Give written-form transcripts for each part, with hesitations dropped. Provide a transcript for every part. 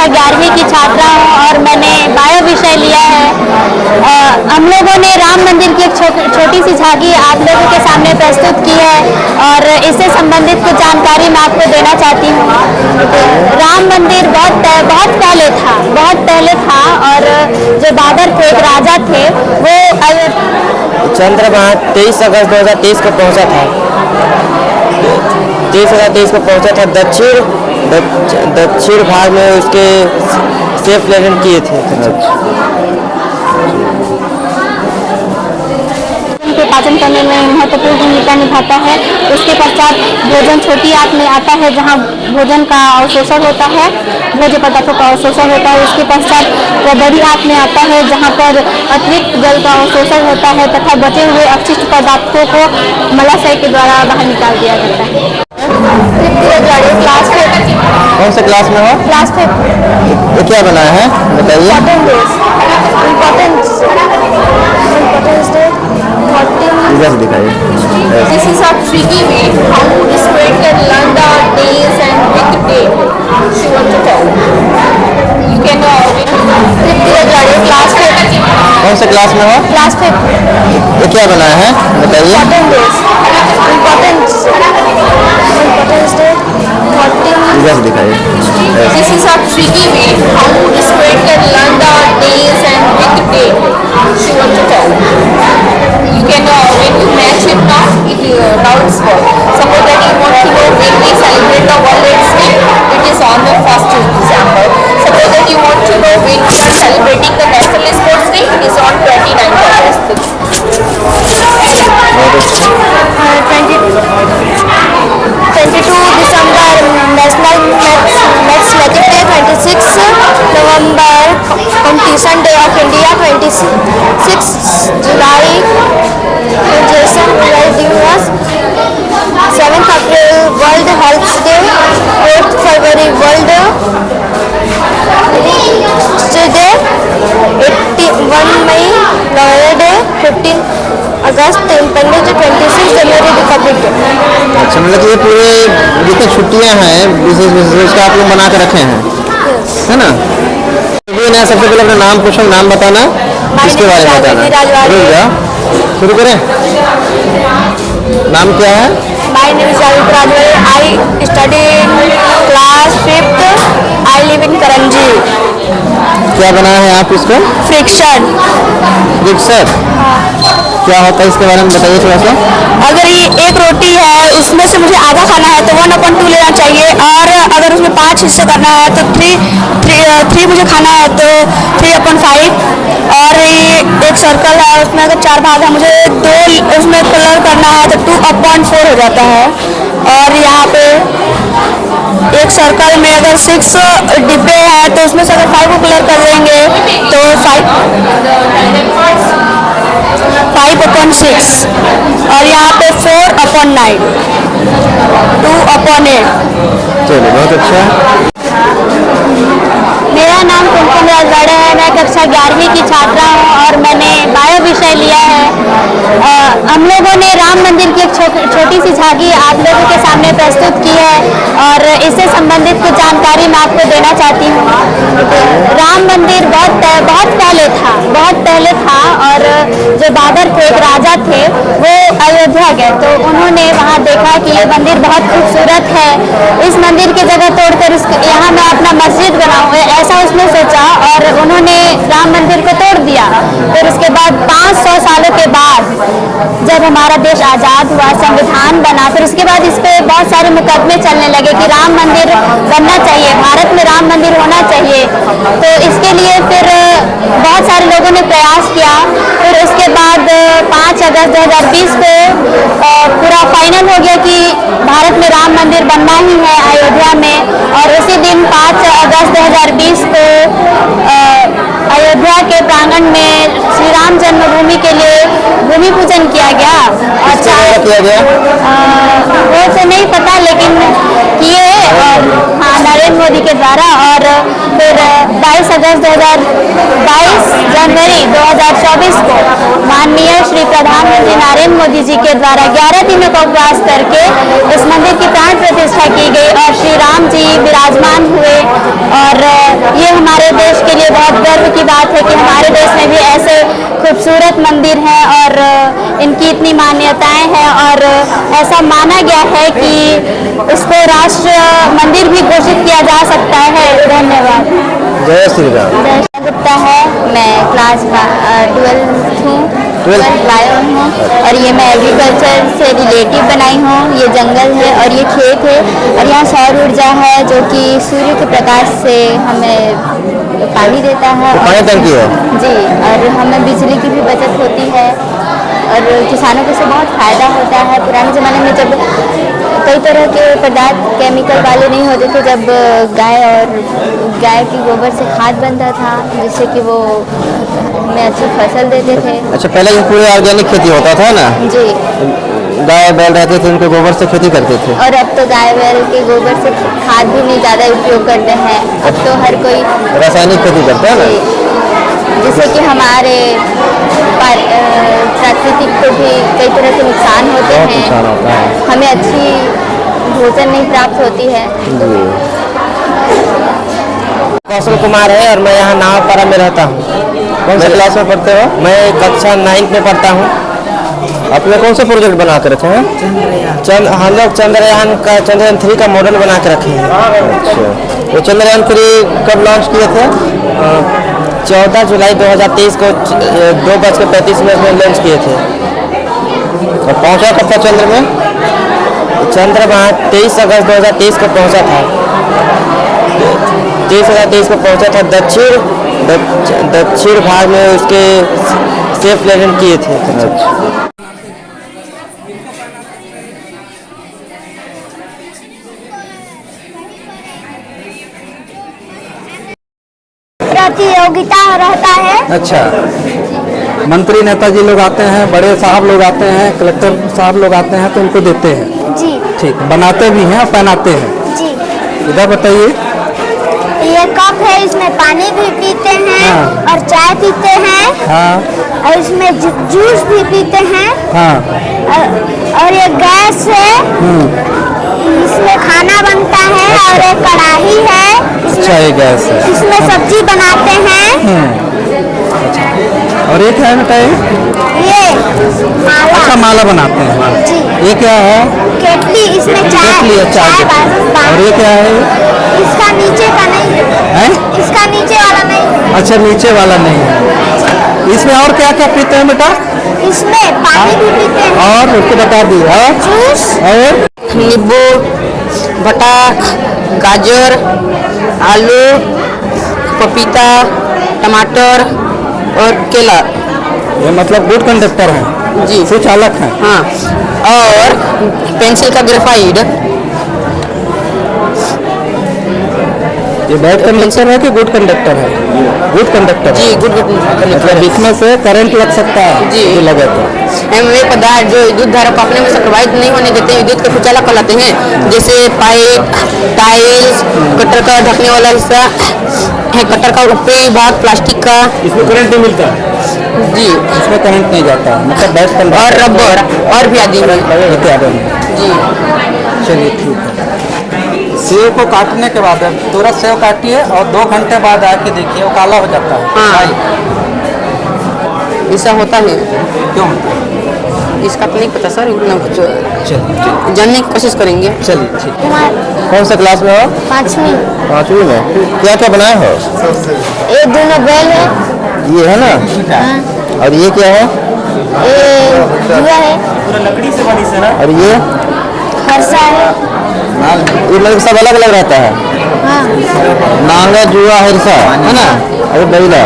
11वीं की छात्रा हूँ और मैंने बायो विषय लिया है। हम लोगों ने राम मंदिर की एक छोटी सी झांकी आप लोगों के सामने प्रस्तुत की है और इससे संबंधित कुछ जानकारी मैं आपको देना चाहती हूँ। राम मंदिर बहुत पहले था और जो बाबर थे, एक राजा थे, वो चंद्रमा 23 अगस्त 2023 को पहुंचा था। 23 को पहुंचा था। दक्षिण भाग में उसके सेफ लैंडिंग किए थे। पाचन करने में महत्वपूर्ण भूमिका निभाता है। उसके पश्चात भोजन छोटी आंत में आता है जहां भोजन का अवशोषण होता है, भोज्य पदार्थों का अवशोषण होता है। उसके पश्चात वह बड़ी आंत में आता है जहां पर अतिरिक्त जल का अवशोषण होता है तथा बचे हुए अपशिष्ट पदार्थों को मलाशय के द्वारा बाहर निकाल दिया जाता है। कौन से क्लास में हो? क्लास 5। ये क्या बनाया है बताइए। इधर से दिखाइए। This is a tricky way how the student can learn the days and week date she wants to tell. You can class 5. कौन से क्लास में हो? क्लास 5। ये क्या बनाया है बताइए। इधर से दिखाइए। This is a tricky way how the student can learn the days and week date she wants to tell. You can when you match it now, now it's work. Suppose that you want to know when we celebrate the World AIDS Day, it is on the 1st December. Suppose that you want to know when we are celebrating the National Sports Day, it is on 29th August. 22 December National Maths Day, 26 November Competition Day of India, 26 July Jason Diwas, 7th April World Health Day, 8th February World Day, 81 May Lawyer Day, 15 August independence day, 26 January Republic day. अच्छा, मतलब ये पूरे जितनी छुट्टियां हैं विशेष उसका आप लोग बना के रखे हैं, है ना? तो सबसे पहले अपना नाम पूछो, नाम बताना, इसके बारे में बताना। शुरू करें। नाम क्या है? My name is Javed Rajwari. I study in class 5th. I live in Karanji. क्या बनाया है आप इसको? फ्रिक्शन। क्या होता है इसके बारे में बताइए थोड़ा सा। अगर ये एक रोटी है उसमें से मुझे आधा खाना है तो 1/2 लेना चाहिए और अगर उसमें 5 हिस्से करना है तो 3 मुझे खाना है तो 3/5। और ये एक सर्कल है उसमें अगर 4 भाग है मुझे 2 उसमें कलर करना है तो 2/4 हो जाता है। और यहाँ पे एक सर्कल में अगर 6 डिब्बे हैं तो उसमें से अगर 5 को कलर कर देंगे तो 5/6 और यहाँ पे 4/9, 2/8। चलिए, बहुत अच्छा। मेरा नाम कुमकुम राजवाड़ा है। मैं कक्षा 11वीं की छात्रा हूँ और मैंने बायो विषय लिया है। हम लोगों ने राम मंदिर की एक छोटी सी झांकी आप लोगों के सामने प्रस्तुत की है और इससे संबंधित कुछ जानकारी मैं आपको देना चाहती हूँ। राम मंदिर बहुत पहले था और जो बाबर थे, एक राजा थे, वो अयोध्या गए तो उन्होंने वहाँ देखा कि ये मंदिर बहुत खूबसूरत है, इस मंदिर की जगह तोड़कर यहाँ मैं अपना मस्जिद बनाऊँ, ऐसा उसने सोचा और उन्होंने राम मंदिर को तोड़ दिया। फिर उसके बाद 500 सालों के बाद जब हमारा देश आज़ाद हुआ, संविधान बना, फिर उसके बाद इस पर बहुत सारे मुकदमे चलने लगे कि राम मंदिर बनना चाहिए, भारत में राम मंदिर होना चाहिए। तो इसके लिए फिर बहुत सारे लोगों ने प्रयास किया। फिर उसके बाद 5 अगस्त 2020 को पूरा फाइनल हो गया कि भारत में राम मंदिर बनना ही है अयोध्या में। और उसी दिन 5 अगस्त 2020 को अयोध्या के प्रांगण में श्री राम जन्मभूमि के लिए भूमि पूजन किया गया। और किया गया वो तो नहीं पता लेकिन किए हाँ नरेंद्र मोदी के द्वारा। और फिर 22 जनवरी 2024 को माननीय श्री प्रधानमंत्री नरेंद्र मोदी जी के द्वारा 11 दिनों का उपवास करके इस मंदिर की प्राण प्रतिष्ठा की गई और श्री राम जी विराजमान हुए। और ये गर्व की बात है कि हमारे देश में भी ऐसे खूबसूरत मंदिर हैं और इनकी इतनी मान्यताएं हैं और ऐसा माना गया है कि इसको राष्ट्र मंदिर भी घोषित किया जा सकता है। धन्यवाद। जय श्री राम। दर्शन गुप्ता है, मैं क्लास 12th हूँ, 12th लाया हूँ और ये मैं एग्रीकल्चर से रिलेटिव बनाई हूँ। ये जंगल है और ये खेत है और यहाँ सौर ऊर्जा है जो कि सूर्य के प्रकाश से हमें पानी देता है। पानी टंकी है जी, और हमें बिजली की भी बचत होती है और किसानों को इससे बहुत फ़ायदा होता है। पुराने ज़माने में जब कई तरह के पदार्थ केमिकल वाले नहीं होते थे, जब गाय की गोबर से खाद बनता था जिससे कि वो हमें अच्छी फसल देते थे। अच्छा, पहले ये पूरे ऑर्गेनिक खेती होता था ना? जी, गाय बैल रहते थे, उनके गोबर से खेती करते थे। और अब तो गाय बैल के गोबर से खाद भी नहीं ज़्यादा उपयोग करते हैं, अब तो हर कोई रासायनिक खेती करता है ना, जिससे कि हमारे प्राकृतिक को भी कई तरह के नुकसान होते बहुत हैं। नुकसान होता है। हमें अच्छी भोजन नहीं प्राप्त होती है। कौशल कुमार है और मैं यहाँ नावपारा में रहता हूँ। कौन सी क्लास में पढ़ते हो? मैं कक्षा 9 में पढ़ता हूँ। अपने कौन से प्रोजेक्ट बना के रखे हैं? हम लोग चंद्रयान 3 का मॉडल बना के रखे हैं। अच्छा, तो चंद्रयान 3 कब लॉन्च किए थे? 14 जुलाई 2023 को 2:35 में लॉन्च किए थे। और पहुँचा कब था चंद्र में? चंद्रमा 23 अगस्त 2023 को पहुँचा था। 23 को पहुँचा था। दक्षिण भाग में उसके सेफ लैंडिंग किए थे। प्रतियोगिता रहता है। अच्छा, मंत्री नेताजी लोग आते हैं, बड़े साहब लोग आते हैं, कलेक्टर साहब लोग आते हैं तो उनको देते हैं। जी ठीक, बनाते भी हैं और पहनाते हैं। जी, इधर बताइए। ये कप है, इसमें पानी भी पीते हैं हाँ। और चाय पीते हैं हाँ और इसमें जूस भी पीते हैं हाँ। और ये गैस है, इसमें खाना बनता है। और एक कढ़ाई है, अच्छा, ये गैस है। इसमें सब्जी बनाते हैं। और ये क्या है बताइए? ये माला। अच्छा, माला बनाते हैं। जी, ये क्या है? केटली, इसमें चाय केटली, अच्छा। और ये क्या है? इसका नीचे का नहीं है? इसका नीचे वाला नहीं। अच्छा, नीचे वाला नहीं है। इसमें और क्या क्या पीते हैं बेटा? इसमें पानी भी पीते हैं और उसको बता दी। और जूस, नींबू, भटाक, गाजर, आलू, पपीता, टमाटर और केला। ये मतलब गुड कंडक्टर है जी, सुचालक है। हाँ। और पेंसिल का ग्रेफाइट। ये बैड कंडक्टर है कि गुड कंडक्टर है? गुड कंडक्टर जी, गुड मतलब इसमें से करंट लग सकता है जी। ये लगे तो। वे पदार्थ जो विद्युत धारा को अपने में से प्रभावित नहीं होने देते हैं, विद्युत के सुचालक कहलाते हैं। जैसे पाइप, टाइल्स, कटर का ढकने वाला हिस्सा है, कटर का ऊपरी भाग प्लास्टिक का। इसमें करंट नहीं मिलता जी, इसमें करंट नहीं जाता मतलब बैड कंडक्टर। और रबर और भी आदि इत्यादि में। जी। चलिए ठीक है। सेव को काटने के बाद तुरंत सेव काटिए और 2 घंटे बाद आके देखिए वो काला हो जाता है। हाँ, ऐसा होता है। क्यों? इसका तो नहीं पता सर, उतना कुछ चलिए जानने की कोशिश करेंगे। चलिए ठीक। कौन सा क्लास में हो? 5वीं। 5वीं में। क्या क्या बनाए हो? ये दोनों बैल है। ये है ना? हाँ। और ये क्या है? ये जुआ है। और ये फरसा है। ये मतलब सब अलग अलग रहता है। हाँ। नांगा, जुआ, हिरसा है ना? और बैला।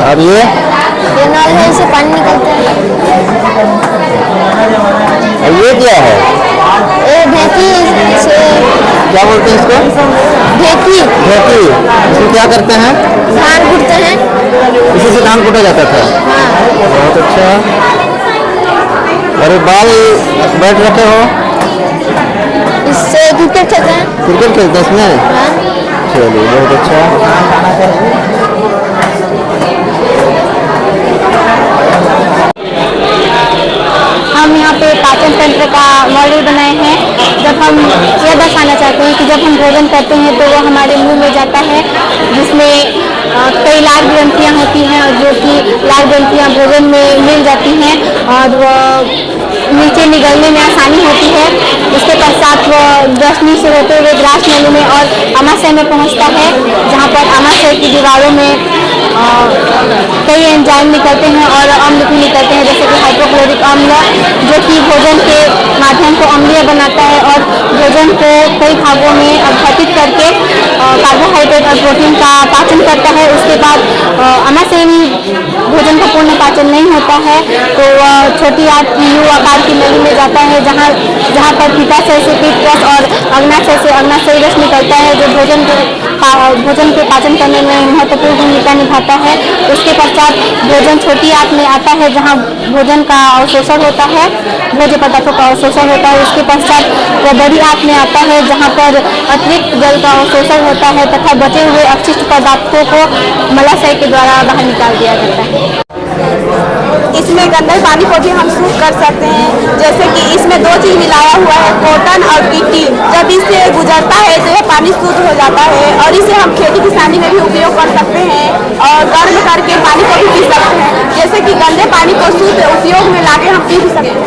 और ये नल है, इससे पानी निकलता है। और ये क्या है? ये ढेकी, इसे क्या बोलते हैं इसको? ढेकी। ढेकी। इसमें क्या करते हैं? धान कुटते हैं। इसी से धान कूटा जाता था। हाँ। बहुत अच्छा। और ये बाल बैठ रखे हो? इससे क्रिकेट खेलते हैं। क्रिकेट खेलते हैं इसमें? हाँ। चलिए, बहुत अच्छा। हम यहाँ पे पाचन तंत्र का मॉडल बनाए हैं। जब हम यह दर्शाना चाहते हैं कि जब हम भोजन करते हैं तो वो हमारे मुंह में जाता है, जिसमें कई लाल ग्रंथियाँ होती हैं और जो कि लाल ग्रंथियाँ भोजन में मिल जाती हैं और वो नीचे निगलने में आसानी होती है। उसके पश्चात वो ग्रसनी से होते हुए ग्रास नली में और अमाशय में पहुंचता है, जहां पर अमाशय की दीवारों में कई एंजाइम निकलते हैं और अम्ल भी निकलते हैं, जैसे कि हाइड्रोक्लोरिक अम्ल, जो कि भोजन के माध्यम को अम्लीय बनाता है और भोजन को कई भागों में अपघटित करके कार्बोहाइड्रेट और प्रोटीन का पाचन करता है। उसके बाद अमाशय में भोजन का पूर्ण पाचन नहीं होता है तो छोटी यू आकार की नली में जाता है, जहाँ पर पित्ताशय से पित्त और अग्नाशय से अग्नाशयी रस निकलता है, जो भोजन के पाचन करने में महत्वपूर्ण भूमिका निभाता है। उसके पश्चात भोजन छोटी आंत में आता है, जहाँ भोजन का अवशोषण होता है, भोज्य पदार्थों का अवशोषण होता है। उसके पश्चात वह बड़ी आंत में आता है, जहाँ पर अतिरिक्त जल का अवशोषण होता है तथा बचे हुए अपशिष्ट पदार्थों को मलाशय के द्वारा बाहर निकाल दिया जाता है। इसमें गंदे पानी को भी हम शुद्ध कर सकते हैं, जैसे कि इसमें 2 चीज़ मिलाया हुआ है, कॉटन और गिट्टी। जब इससे गुजरता है तो यह पानी शुद्ध हो जाता है और इसे हम खेती किसानी में भी उपयोग कर सकते हैं और गर्म करके पानी को भी पी सकते हैं। जैसे कि गंदे पानी को शुद्ध उपयोग में लाके हम पी भी सकते हैं।